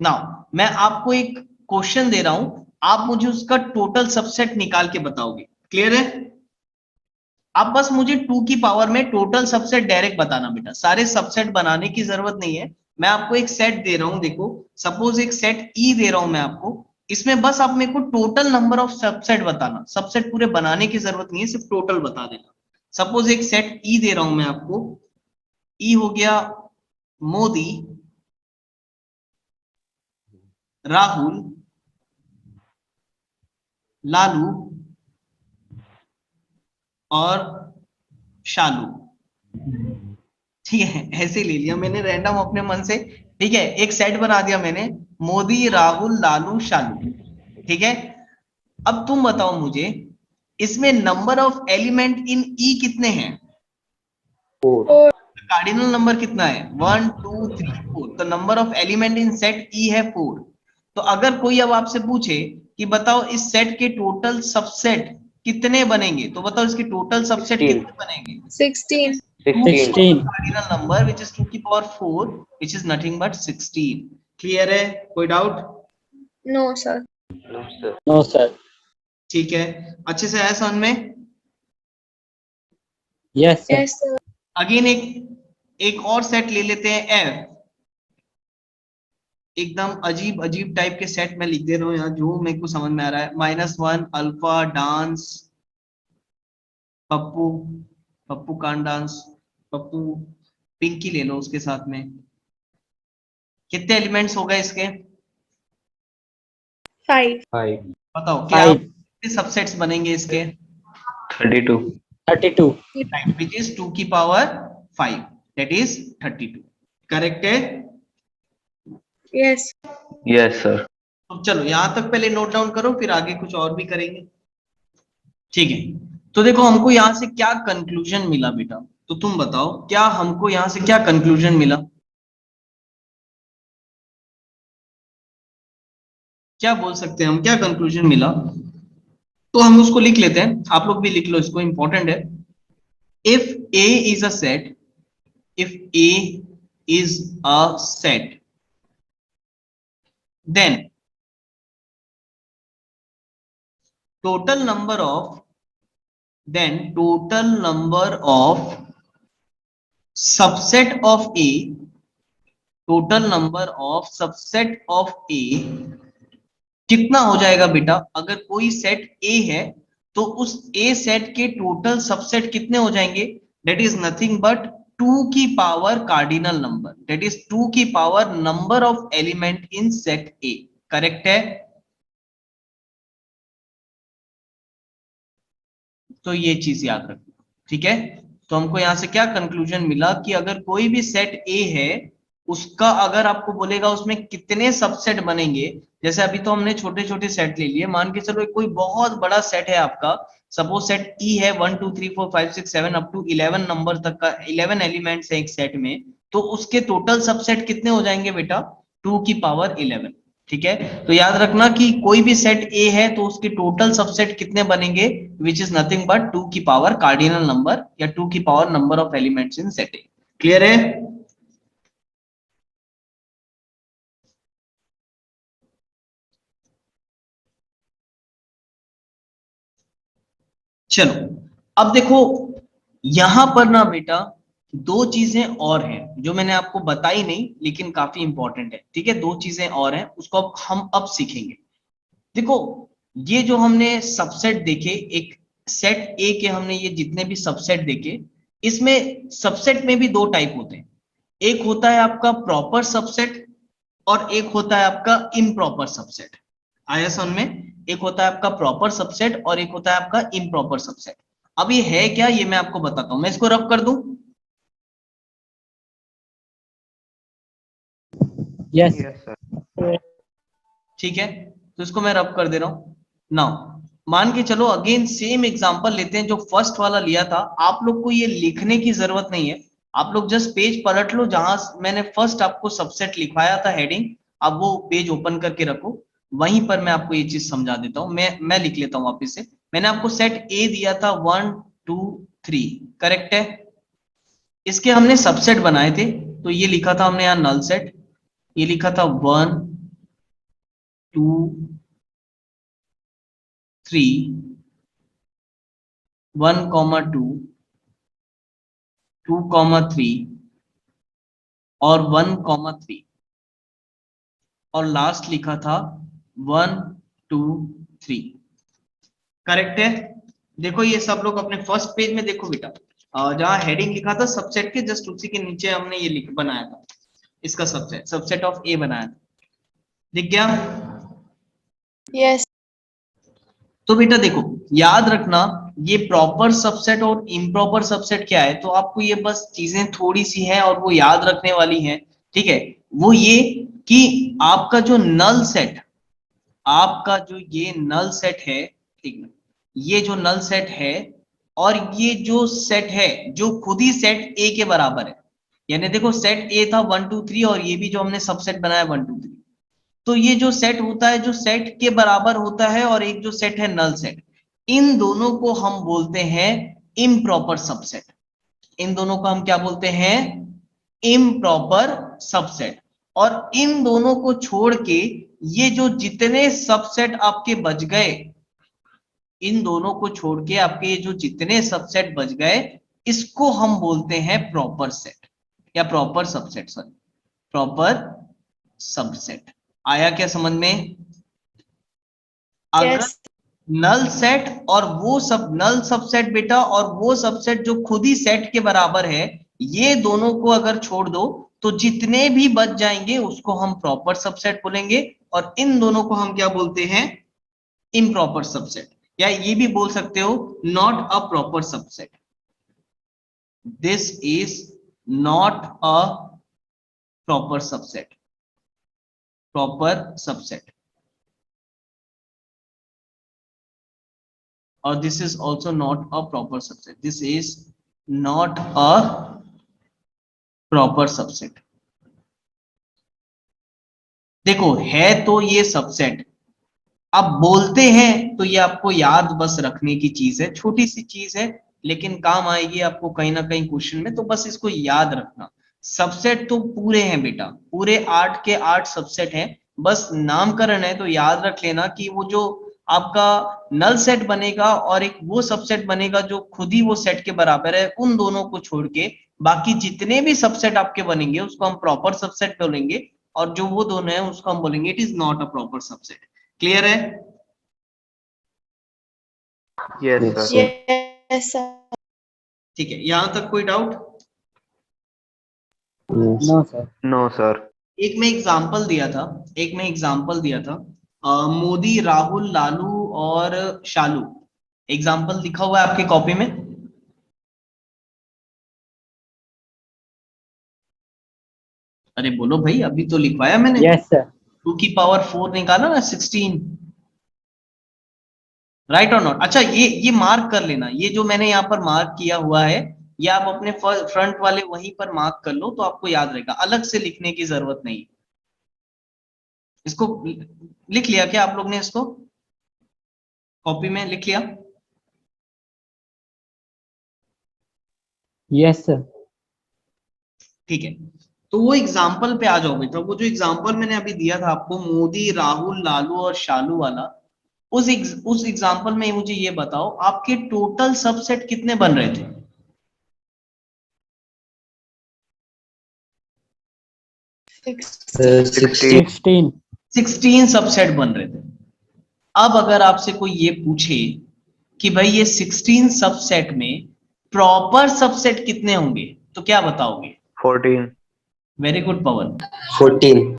नाउ मैं आपको एक क्वेश्चन दे रहा हूं, आप मुझे उसका टोटल सबसेट निकाल के बताओगे। क्लियर है? आप बस मुझे 2 की पावर में टोटल सबसेट डायरेक्ट बताना बेटा, सारे सबसेट बनाने की जरूरत नहीं है। मैं आपको एक सेट दे रहा हूं, देखो सपोज एक सेट ई दे रहा हूं मैं आपको, इसमें बस आप मेरे को टोटल नंबर ऑफ सबसेट बताना, सबसेट पूरे बनाने की जरूरत नहीं है, सिर्फ टोटल बता देना। सपोज एक सेट ई दे रहा हूं मैं आपको, ई हो गया मोदी, राहुल, लालू और शालू। ठीक है, ऐसे ले लिया मैंने रैंडम अपने मन से। ठीक है, एक सेट बना दिया मैंने, मोदी, राहुल, लालू, शालू। ठीक है, अब तुम बताओ मुझे इसमें नंबर ऑफ एलिमेंट इन ई कितने हैं? 4. कार्डिनल नंबर कितना है? 1 2 3 4। तो number of element in set ई है 4। तो अगर कोई अब आपसे पूछे कि बताओ इस सेट के टोटल सबसेट कितने बनेंगे, तो बताओ इसके टोटल सबसेट 16. कितने बनेंगे? 16. 16. कार्डिनल नंबर which is 2 की power 4 which is nothing but 16। Clear है? कोई doubt? No, sir. No, sir. No, sir. ठीक है, अच्छे से आया समझ में? Yes, sir. Yes, sir. Again एक और सेट ले लेते हैं एफ। एकदम अजीब अजीब टाइप के सेट में लिख दे रहा हूँ यहाँ, जो मेरे को समझ में आ रहा है। -1 अल्फा डांस, पप्पू, पप्पू कान डांस, पप्पू, पिंकी ले लो उसके साथ में। कितने एलिमेंट्स हो गए इसके? 5. 5. बताओ क्या 5. कितने सबसेट्स बनेंगे इसके? 32. 32. राइट, विच इज 2 की पावर 5, दैट इज 32। करेक्ट है? Yes. Yes, sir. तो चलो यहां तक पहले नोट डाउन करो, फिर आगे कुछ और भी करेंगे। ठीक है, तो देखो हमको यहां से क्या कंक्लूजन मिला बेटा? तो तुम बताओ क्या हमको यहां से क्या कंक्लूजन मिला? क्या बोल सकते हैं हम, क्या कंक्लूजन मिला? तो हम उसको लिख लेते हैं, आप लोग भी लिख लो, इसको इंपॉर्टेंट है। If A is a set, if A is a set, then total number of subset of A, total number of subset of A कितना हो जाएगा बेटा? अगर कोई सेट A है तो उस A सेट के टोटल सबसेट कितने हो जाएंगे? दैट इज नथिंग बट 2 की power cardinal number, that is 2 की power number of element in set A। Correct है? तो ये चीज याद रखना। ठीक है, तो हमको यहां से क्या कंक्लूजन मिला कि अगर कोई भी सेट A है, उसका अगर आपको बोलेगा उसमें कितने सबसेट बनेंगे, जैसे अभी तो हमने छोटे छोटे सेट ले लिए, मान के चलो कोई बहुत बड़ा सेट है आपका, सपोज सेट ई है 1 2 3 4 5 6 7 अप टू 11 नंबर तक का, 11 एलिमेंट्स है एक सेट में, तो उसके टोटल सबसेट कितने हो जाएंगे बेटा? 2 की पावर 11। ठीक है, तो याद रखना कि कोई भी सेट ए है तो उसके टोटल सबसेट कितने बनेंगे, विच इज नथिंग बट 2 की पावर कार्डिनल नंबर या 2 की power number of elements in set A. Clear है? चलो अब देखो यहां पर ना बेटा दो चीजें और हैं जो मैंने आपको बताई नहीं लेकिन काफी इंपॉर्टेंट है। ठीक है, दो चीजें और हैं, उसको हम अब सीखेंगे। देखो ये जो हमने सबसेट देखे, एक सेट ए के हमने ये जितने भी सबसेट देखे, इसमें सबसेट में भी दो टाइप होते हैं, एक होता है आपका प्रॉपर सबसेट और एक होता है आपका इम्प्रॉपर सबसेट। आया समझ में? एक होता है आपका प्रॉपर सबसेट और एक होता है आपका इम्प्रॉपर सबसेट। अब ये है क्या, ये मैं आपको बताता हूं। मैं इसको रब कर दूं? Yes. Yes, sir. ठीक है, तो इसको मैं रब कर दे रहा हूं। नाउ मान के चलो, अगेन सेम एग्जांपल लेते हैं जो फर्स्ट वाला लिया था। आप लोग को ये लिखने की जरूरत नहीं है, आप लोग जस्ट पेज पलट लो जहां मैंने फर्स्ट आपको सबसेट लिखवाया था हेडिंग, अब वो पेज ओपन करके रखो, वहीं पर मैं आपको ये चीज समझा देता हूं। मैं लिख लेता हूं वापिस से। मैंने आपको सेट ए दिया था 1 2 3, करेक्ट है? इसके हमने सबसेट बनाए थे, तो ये लिखा था हमने यहाँ नल सेट, ये लिखा था 1 2 3, 1,2, 2,3 और 1,3, और लास्ट लिखा था 1 2 3, करेक्ट है? देखो ये सब लोग अपने फर्स्ट पेज में देखो बेटा, जहां हेडिंग लिखा था सबसेट के जस्ट उसी के नीचे हमने ये लिख बनाया था, इसका सबसेट ऑफ ए बनाया था। दिख गया? Yes. तो बेटा देखो, याद रखना ये प्रॉपर सबसेट और इम्प्रॉपर सबसेट क्या है, तो आपको ये बस चीजें थोड़ी सी हैं और वो याद रखने वाली हैं, ठीक है? वो ये कि आपका जो नल सेट, आपका जो ये नल सेट है, ठीक है, ये जो नल सेट है और ये जो सेट है जो खुद ही सेट ए के बराबर है, यानी देखो सेट ए था 1 2 3 और ये भी जो हमने सबसेट बनाया 1 2 3, तो ये जो सेट होता है जो सेट के बराबर होता है और एक जो सेट है नल सेट, इन दोनों को हम बोलते हैं इम्प्रॉपर सबसेट। इन दोनों को हम क्या बोलते हैं? Improper subset. और इन दोनों को छोड़ के ये जो जितने सबसेट आपके बच गए, इन दोनों को छोड़ के आपके ये जो जितने सबसेट बच गए, इसको हम बोलते हैं प्रॉपर सेट या proper subset, sorry proper subset. आया क्या समझ में? अगर Yes. नल सेट और वो सब नल सबसेट बेटा और वो सबसेट जो खुद ही सेट के बराबर है, ये दोनों को अगर छोड़ दो तो जितने भी बच जाएंगे उसको हम प्रॉपर सबसेट बोलेंगे, और इन दोनों को हम क्या बोलते हैं? इम्प्रॉपर सबसेट, या ये भी बोल सकते हो not a proper subset. This is not a proper subset, proper subset. or this is also not a proper subset, this is not a proper subset। देखो है तो ये सबसेट, अब बोलते हैं तो ये आपको याद बस रखने की चीज है, छोटी सी चीज है लेकिन काम आएगी आपको कहीं ना कहीं क्वेश्चन में, तो बस इसको याद रखना। सबसेट तो पूरे हैं बेटा, पूरे 8 के 8 सबसेट हैं, बस नामकरण है, तो याद रख लेना कि वो जो आपका नल सेट बनेगा और एक वो सबसेट बनेगा जो खुद ही वो सेट के बराबर है, उन दोनों को छोड़ के बाकी जितने भी सबसेट आपके बनेंगे उसको हम प्रॉपर सबसेट बोलेंगे, और जो वो दोनों है उसको हम बोलेंगे it is not a proper subset. Clear है? Yes, Yes, sir. sir. Yes, sir. ठीक है, यहां तक कोई doubt? No, sir. No, sir. एक मैं एग्जांपल दिया था, एक मैं एग्जांपल दिया था, मोदी, राहुल, लालू और शालू, एग्जांपल लिखा हुआ है आपकी कॉपी में? अरे बोलो भाई, अभी तो लिखवाया मैंने। Yes, sir. 2 की पावर 4 निकाला ना 16, राइट और नॉट? अच्छा ये मार्क कर लेना, ये जो मैंने यहाँ पर मार्क किया हुआ है ये आप अपने फ्रंट वाले वहीं पर मार्क कर लो, तो आपको याद रहेगा, अलग से लिखने की जरूरत नहीं। इसको लिख लिया क्या आप लोग ने? इसको कॉपी में लिख लिया? Yes, sir. ठीक है, तो वो एग्जाम्पल पे आ जाओ बेटा। वो जो एग्जाम्पल मैंने अभी दिया था आपको, मोदी, राहुल, लालू और शालू वाला, उस एग्जाम्पल में मुझे ये बताओ आपके टोटल सबसेट कितने बन रहे थे? Six. 16. 16 सबसेट बन रहे थे। अब अगर आपसे कोई ये पूछे कि भाई ये 16 सबसेट में प्रॉपर सबसेट कितने होंगे, तो क्या बताओगे? 14. वेरी गुड पवन, 14.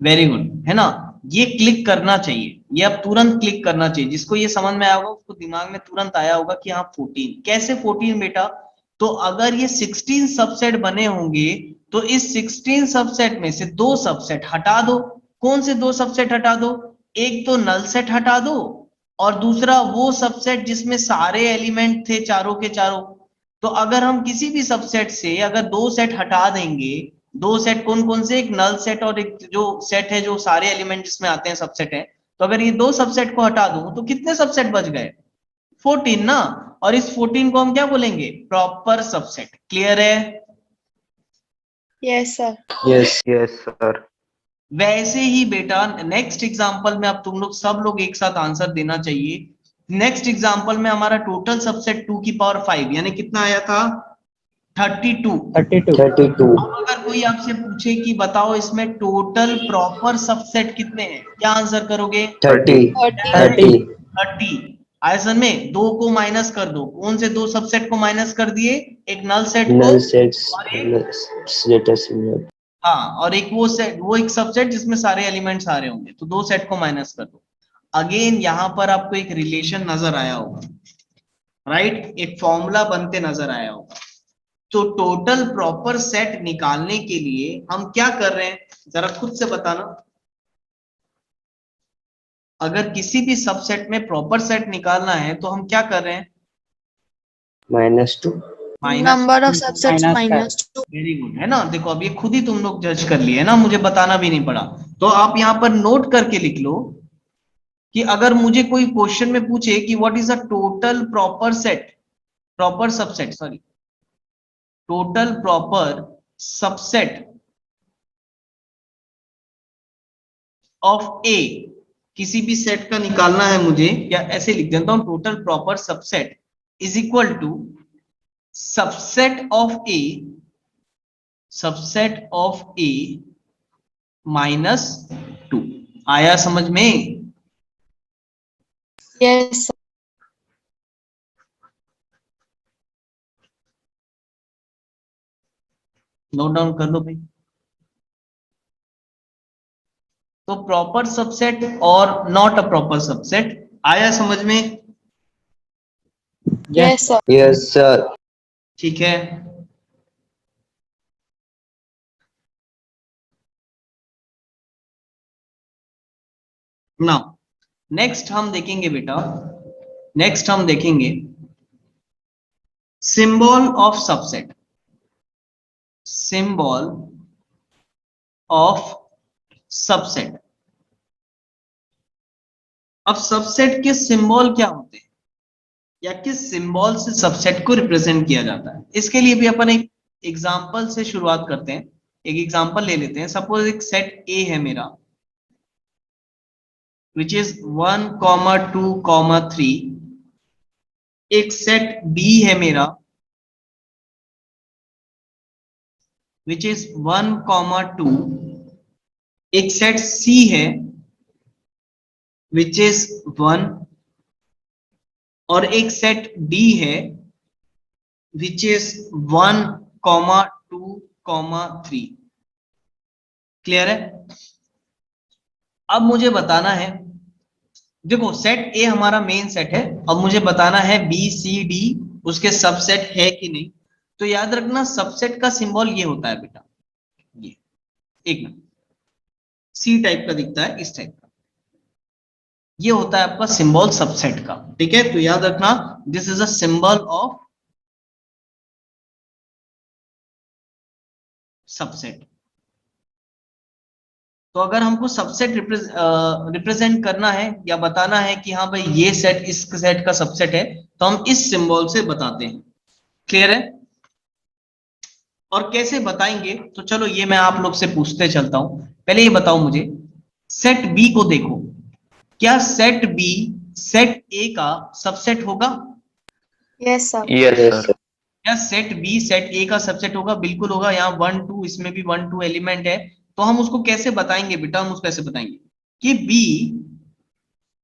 वेरी गुड, है ना? ये क्लिक करना चाहिए, ये अब तुरंत क्लिक करना चाहिए। जिसको ये समझ में आया होगा उसको दिमाग में तुरंत आया होगा कि हाँ 14 कैसे 14 बेटा? तो अगर ये 16 सबसेट बने होंगे तो इस 16 सबसेट में से दो सबसेट हटा दो। कौन से दो सबसेट हटा दो? एक तो नल सेट हटा दो और दूसरा वो सबसेट जिसमें सारे एलिमेंट थे चारों के चारों। तो अगर हम किसी भी सबसेट से अगर दो सेट हटा देंगे, दो सेट कौन कौन से, एक नल सेट और एक जो सेट है जो सारे एलिमेंट जिसमें आते हैं सबसेट है, तो अगर ये दो सबसेट को हटा दूं तो कितने सबसेट बच गए? 14 ना। और इस 14 को हम क्या बोलेंगे? Proper subset. क्लियर है? Yes, sir. Yes. Yes, sir. वैसे ही बेटा नेक्स्ट एग्जांपल में अब तुम लोग सब लोग एक साथ आंसर देना चाहिए। नेक्स्ट एग्जांपल में हमारा टोटल सबसेट 2 की पावर 5 यानी कितना आया था? 32। 32. 32. अब अगर कोई आपसे पूछे कि बताओ इसमें टोटल प्रॉपर सबसेट कितने हैं, क्या आंसर करोगे? 30. 30. 30. 30। आयसन में दो को माइनस कर दो। कौन से दो सबसेट को माइनस कर दिए? एक नल सेट को Null sets. और एक, Status symbol. हाँ, और एक वो सेट, वो एक सबसेट जिसमें सारे एलिमेंट्स आ रहे होंगे, तो दो सेट को माइनस कर दो। अगेन यहां पर आपको एक रिलेशन नजर आया होगा, राइट? एक फॉर्मूला बनते नजर आया होगा। तो टोटल प्रॉपर सेट निकालने के लिए हम क्या कर रहे हैं, जरा खुद से बताना। अगर किसी भी सबसेट में प्रॉपर सेट निकालना है तो हम क्या कर रहे हैं? -2. Minus. Number of subsets Minus -2. Very good, है ना? देखो अब ये खुद ही तुम लोग जज कर लिए, है ना? मुझे बताना भी नहीं पड़ा। तो आप यहां पर नोट करके लिख लो कि अगर मुझे कोई क्वेश्चन में पूछे कि what is a total proper set, proper subset, sorry, total proper subset of A, किसी भी सेट का निकालना है मुझे, या ऐसे लिख देता हूं, total proper subset is equal to subset of A, subset of A -2। आया समझ में? Yes, sir. नोट डाउन कर लो भाई। तो प्रॉपर सबसेट और नॉट अ प्रॉपर सबसेट आया समझ में? Yes, sir. Yes, sir. ठीक है। नाउ नेक्स्ट हम देखेंगे बेटा, नेक्स्ट हम देखेंगे symbol of subset, symbol of subset. अब सबसेट के सिंबल क्या होते हैं या किस सिंबल से सबसेट को रिप्रेजेंट किया जाता है, इसके लिए भी अपन एक एग्जांपल से शुरुआत करते हैं। एक एग्जांपल ले लेते हैं। सपोज एक सेट ए है मेरा, विच इज 1, 2, 3। एक सेट बी है मेरा, विच इज 1, 2। एक सेट सी है, विच इज 1, और एक सेट डी है, विच इज 1, 2, 3। क्लियर है? अब मुझे बताना है, देखो सेट ए हमारा मेन सेट है, अब मुझे बताना है बी सी डी उसके सबसेट है कि नहीं। तो याद रखना सबसेट का सिंबल ये होता है बेटा, ये एक मिनट, सी टाइप का दिखता है, इस टाइप का, ये होता है आपका सिंबल सबसेट का। ठीक है, तो याद रखना this is a symbol of subset. तो अगर हमको सबसेट रिप्रेजेंट करना है या बताना है कि हाँ भाई ये सेट इस सेट का सबसेट है, तो हम इस सिंबल से बताते हैं। क्लियर है? और कैसे बताएंगे, तो चलो ये मैं आप लोग से पूछते चलता हूं। पहले ये बताओ मुझे, सेट बी को देखो, क्या सेट बी सेट ए का सबसेट होगा? Yes, sir. Yes, Yes, sir. क्या सेट बी सेट ए का सबसेट होगा? बिल्कुल होगा। यहाँ 1 2, इसमें भी 1 2 एलिमेंट है। तो हम उसको कैसे बताएंगे बेटा? हम उसको कैसे बताएंगे कि B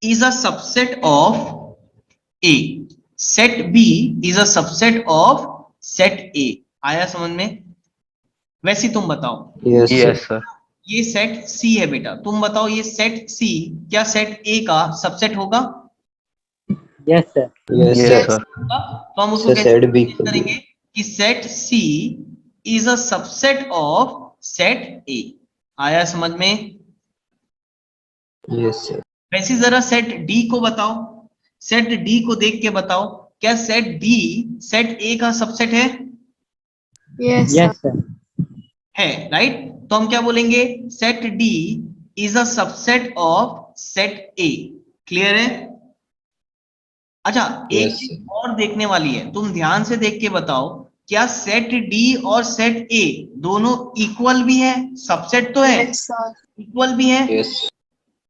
is a subset of A. Set B is a subset of set A. आया समझ में? वैसे तुम बताओ, Yes, sir. Yes, sir. ये सेट सी है बेटा, तुम बताओ ये सेट सी क्या सेट ए का सबसेट होगा? Yes, sir. Yes, Yes, sir. sir. तो हम उसको Sir, कैसे set B represent को भी। करेंगे कि set C is a subset of set A. आया समझ में? Yes, sir. वैसे जरा सेट डी को बताओ, सेट डी को देख के बताओ क्या सेट डी सेट ए का सबसेट है? Yes, sir. Yes, sir. है, राइट? तो हम क्या बोलेंगे? Set D is a subset of set A. Clear है? अच्छा, एक Yes, चीज sir. और देखने वाली है, तुम ध्यान से देख के बताओ क्या सेट डी और सेट ए दोनों इक्वल भी है? सबसेट तो है, Yes, sir. इक्वल भी है। Yes.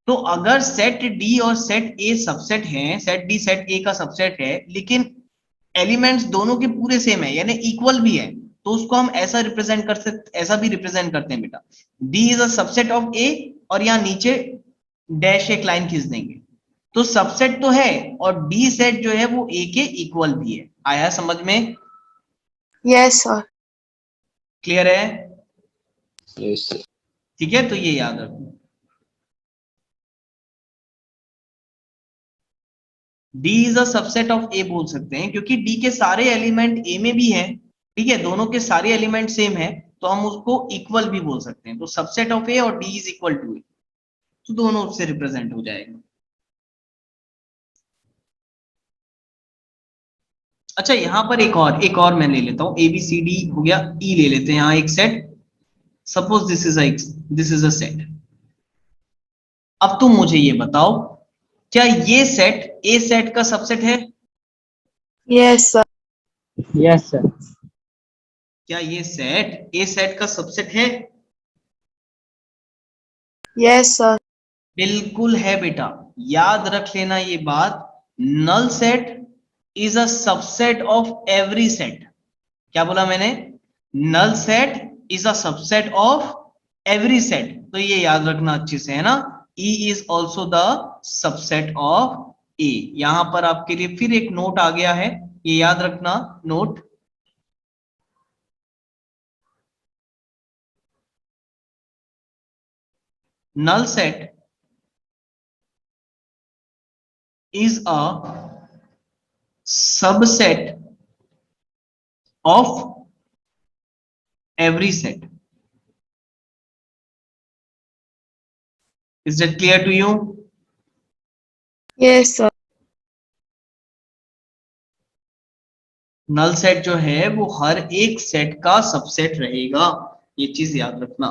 तो अगर सेट डी और सेट ए सबसेट हैं, सेट डी सेट ए का सबसेट है, लेकिन एलिमेंट्स दोनों के पूरे सेम है यानी इक्वल भी है, तो उसको हम ऐसा रिप्रेजेंट कर सकते, ऐसा भी रिप्रेजेंट करते हैं बेटा, D is a subset of A, और यहाँ नीचे डैश एक लाइन खींच देंगे। तो सबसेट तो है और डी सेट जो है वो ए के इक्वल भी है। आया समझ में? Yes, sir. क्लियर है? Yes, sir. ठीक है, तो ये याद रखो, D is a subset of A बोल सकते हैं क्योंकि D के सारे एलिमेंट A में भी हैं, ठीक है, दोनों के सारे एलिमेंट सेम है, तो हम उसको इक्वल भी बोल सकते हैं। तो सबसेट ऑफ A और D is equal to A, तो दोनों से रिप्रेजेंट हो जाएगा। अच्छा, यहां पर एक और मैं ले लेता हूं, ABCD हो गया, E ले लेते हैं यहां एक set, suppose this is a set. अब तुम मुझे ये बताओ क्या ये सेट A सेट का सबसेट है? Yes, sir. Yes, sir. क्या ये सेट A सेट का सबसेट है? Yes, sir. बिल्कुल है बेटा, याद रख लेना ये बात, null set is a subset of every set. क्या बोला मैंने? Null set is a subset of every set, तो ये याद रखना अच्छे से, है ना? E is also the subset of A। यहां पर आपके लिए फिर एक नोट आ गया है, ये याद रखना note, null set is a subset of every set. Is that clear to you? Yes, sir. Null set जो है वो हर एक सेट का सबसेट रहेगा, ये चीज याद रखना।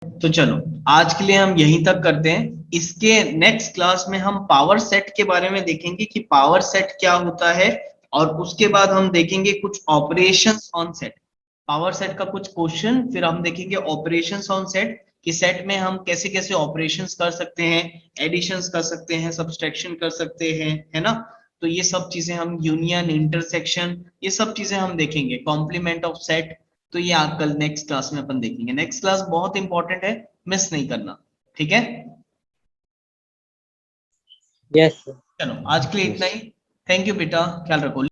तो चलो आज के लिए हम यहीं तक करते हैं, इसके नेक्स्ट क्लास में हम पावर सेट के बारे में देखेंगे कि पावर सेट क्या होता है, और उसके बाद हम देखेंगे कुछ operations on set, power set का कुछ क्वेश्चन, फिर हम देखेंगे ऑपरेशंस ऑन सेट कि सेट में हम कैसे कैसे ऑपरेशंस कर सकते हैं, एडिशंस कर सकते हैं, सब्सट्रैक्शन कर सकते हैं, है ना? तो ये सब चीजें हम, यूनियन, इंटरसेक्शन, ये सब चीजें हम देखेंगे, कॉम्प्लीमेंट ऑफ सेट। तो ये आप कल नेक्स्ट क्लास में अपन देखेंगे, नेक्स्ट क्लास बहुत इंपॉर्टेंट है, मिस नहीं करना, ठीक है? Yes, sir. चलो आज के लिए इतना ही, थैंक यू बेटा, ख्याल रखो।